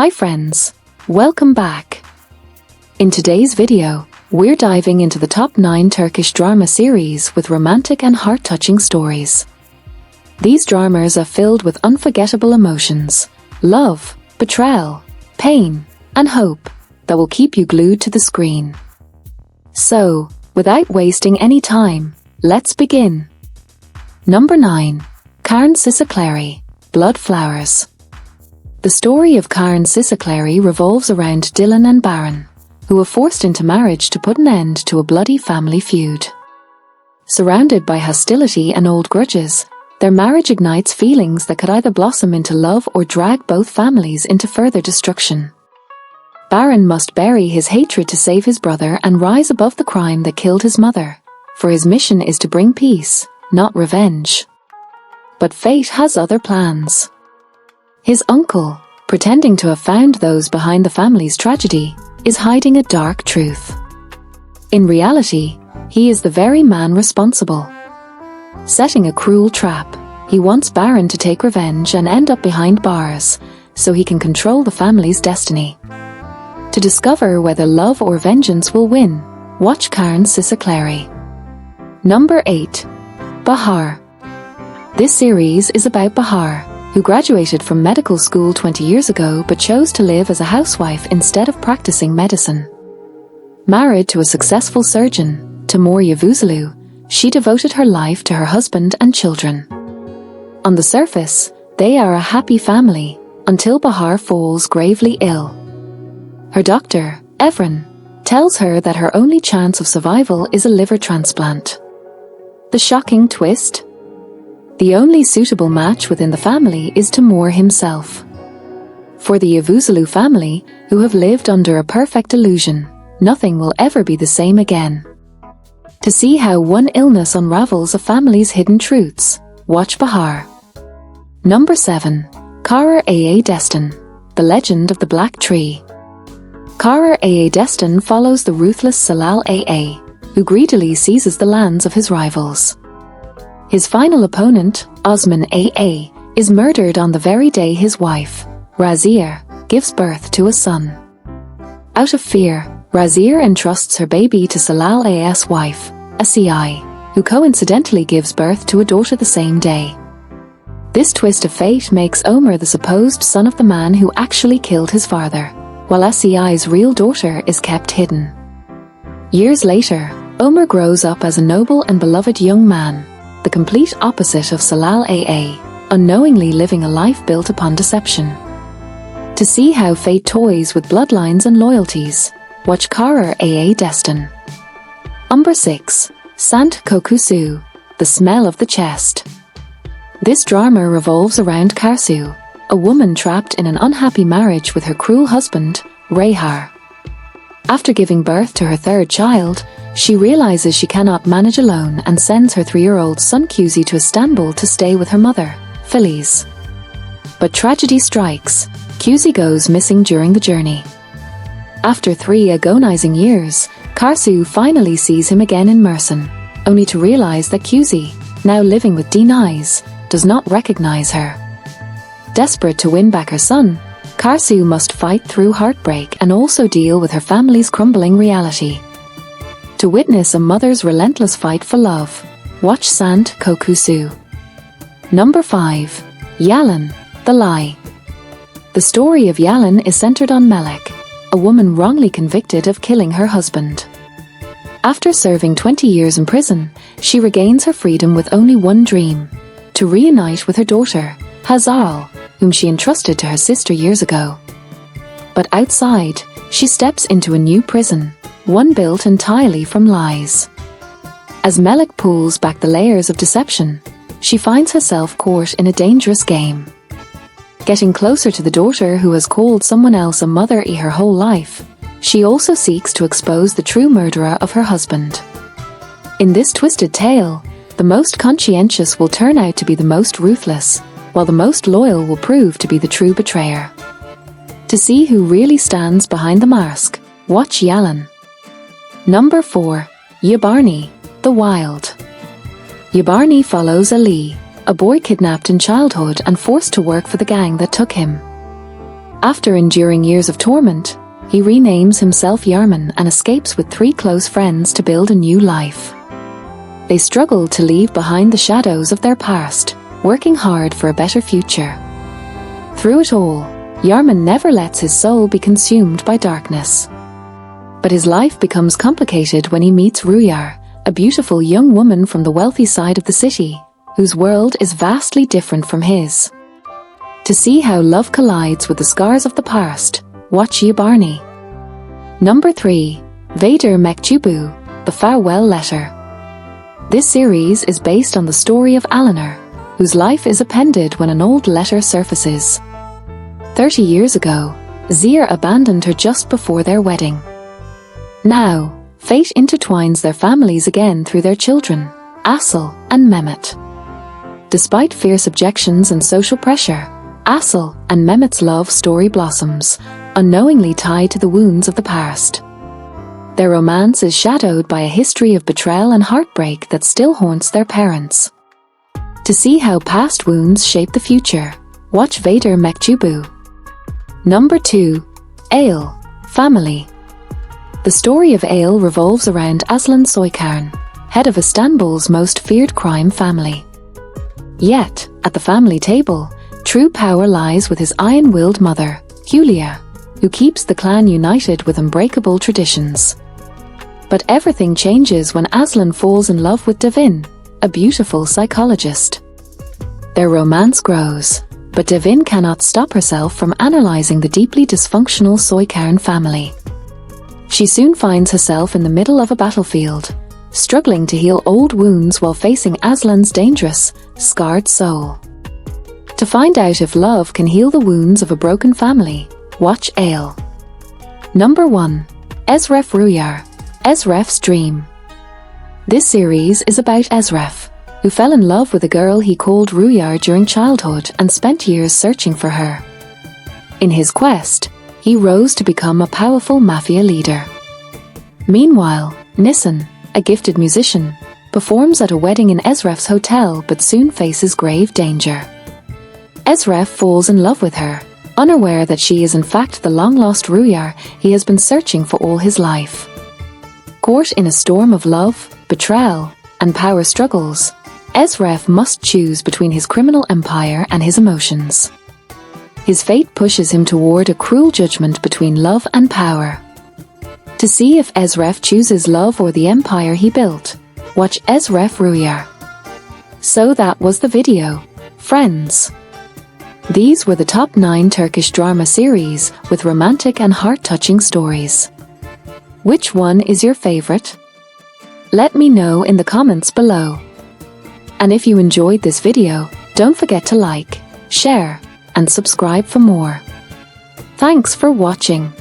Hi friends, welcome back. In today's video, we're diving into the top 9 Turkish drama series with romantic and heart-touching stories. These dramas are filled with unforgettable emotions, love, betrayal, pain, and hope that will keep you glued to the screen. So, without wasting any time, let's begin. Number 9. Karen Sisclary, Blood Flowers. The story of Karen Sisclary revolves around Dylan and Baron, who are forced into marriage to put an end to a bloody family feud. Surrounded by hostility and old grudges, their marriage ignites feelings that could either blossom into love or drag both families into further destruction. Baron must bury his hatred to save his brother and rise above the crime that killed his mother, for his mission is to bring peace, not revenge. But fate has other plans. His uncle, pretending to have found those behind the family's tragedy, is hiding a dark truth. In reality, he is the very man responsible. Setting a cruel trap, he wants Baron to take revenge and end up behind bars, so he can control the family's destiny. To discover whether love or vengeance will win, watch Karen Sisclary. Number 8. Bahar. This series is about Bahar, who graduated from medical school 20 years ago but chose to live as a housewife instead of practicing medicine. Married to a successful surgeon, Timur Yavuzlu, she devoted her life to her husband and children. On the surface, they are a happy family, until Bahar falls gravely ill. Her doctor, Evren, tells her that her only chance of survival is a liver transplant. The shocking twist? The only suitable match within the family is Timur himself. For the Yavuzlu family, who have lived under a perfect illusion, nothing will ever be the same again. To see how one illness unravels a family's hidden truths, watch Bahar. Number 7. Ker Aa Destin, The Legend of the Black Tree. Ker Aa Destin follows the ruthless Salal Aa, who greedily seizes the lands of his rivals. His final opponent, Osman Aa, is murdered on the very day his wife, Razir, gives birth to a son. Out of fear, Razir entrusts her baby to Salal Aa's wife, Asi, who coincidentally gives birth to a daughter the same day. This twist of fate makes Omer the supposed son of the man who actually killed his father, while Asi's real daughter is kept hidden. Years later, Omer grows up as a noble and beloved young man, the complete opposite of Salal Aa, unknowingly living a life built upon deception. To see how fate toys with bloodlines and loyalties, watch Ker Aa Destin. Number 6. Sant Kokusu, The Smell of the Chest. This drama revolves around Karsu, a woman trapped in an unhappy marriage with her cruel husband, Rehar. After giving birth to her third child, she realizes she cannot manage alone and sends her 3-year-old son Kuzi to Istanbul to stay with her mother, Filiz. But tragedy strikes. Kuzi goes missing during the journey. After 3 agonizing years, Karsu finally sees him again in Mersin, only to realize that Kuzi, now living with Deniz, does not recognize her. Desperate to win back her son, Karsu must fight through heartbreak and also deal with her family's crumbling reality. To witness a mother's relentless fight for love, watch Sant Kokusu. Number 5. Yalan, The Lie. The story of Yalan is centered on Melek, a woman wrongly convicted of killing her husband. After serving 20 years in prison, she regains her freedom with only one dream: to reunite with her daughter, Hazal, whom she entrusted to her sister years ago. But outside, she steps into a new prison, one built entirely from lies. As Melek pulls back the layers of deception, she finds herself caught in a dangerous game. Getting closer to the daughter who has called someone else a mother her whole life, she also seeks to expose the true murderer of her husband. In this twisted tale, the most conscientious will turn out to be the most ruthless, while the most loyal will prove to be the true betrayer. To see who really stands behind the mask, watch Yalan. Number 4. Yabani, The Wild. Yabani follows Ali, a boy kidnapped in childhood and forced to work for the gang that took him. After enduring years of torment, he renames himself Yalan and escapes with 3 close friends to build a new life. They struggle to leave behind the shadows of their past, working hard for a better future. Through it all, Yalan never lets his soul be consumed by darkness. But his life becomes complicated when he meets Rüya, a beautiful young woman from the wealthy side of the city, whose world is vastly different from his. To see how love collides with the scars of the past, watch Yabani. Number 3. Vader Mechubu, The Farewell Letter. This series is based on the story of Eleanor, whose life is appended when an old letter surfaces. 30 years ago, Zir abandoned her just before their wedding. Now, fate intertwines their families again through their children, Asıl and Mehmet. Despite fierce objections and social pressure, Asıl and Mehmet's love story blossoms, unknowingly tied to the wounds of the past. Their romance is shadowed by a history of betrayal and heartbreak that still haunts their parents. To see how past wounds shape the future, watch Vader Mechubu. Number 2. Aile, Family. The story of Aile revolves around Aslan Soykan, head of Istanbul's most feared crime family. Yet, at the family table, true power lies with his iron-willed mother, Hülya, who keeps the clan united with unbreakable traditions. But everything changes when Aslan falls in love with Devin, a beautiful psychologist. Their romance grows, but Devin cannot stop herself from analyzing the deeply dysfunctional Soykan family. She soon finds herself in the middle of a battlefield, struggling to heal old wounds while facing Aslan's dangerous, scarred soul. To find out if love can heal the wounds of a broken family, watch Aile. Number 1. Ezref Ruar, Esref's Dream. This series is about Esref, who fell in love with a girl he called Rüya during childhood and spent years searching for her. In his quest, he rose to become a powerful mafia leader. Meanwhile, Nisan, a gifted musician, performs at a wedding in Esref's hotel but soon faces grave danger. Esref falls in love with her, unaware that she is in fact the long-lost Rüya he has been searching for all his life. Caught in a storm of love, betrayal, and power struggles, Esref must choose between his criminal empire and his emotions. His fate pushes him toward a cruel judgment between love and power. To see if Esref chooses love or the empire he built, watch Ezref Ruar. So that was the video, friends. These were the top 9 Turkish drama series with romantic and heart-touching stories. Which one is your favorite? Let me know in the comments below. And if you enjoyed this video, don't forget to like, share, and subscribe for more. Thanks for watching.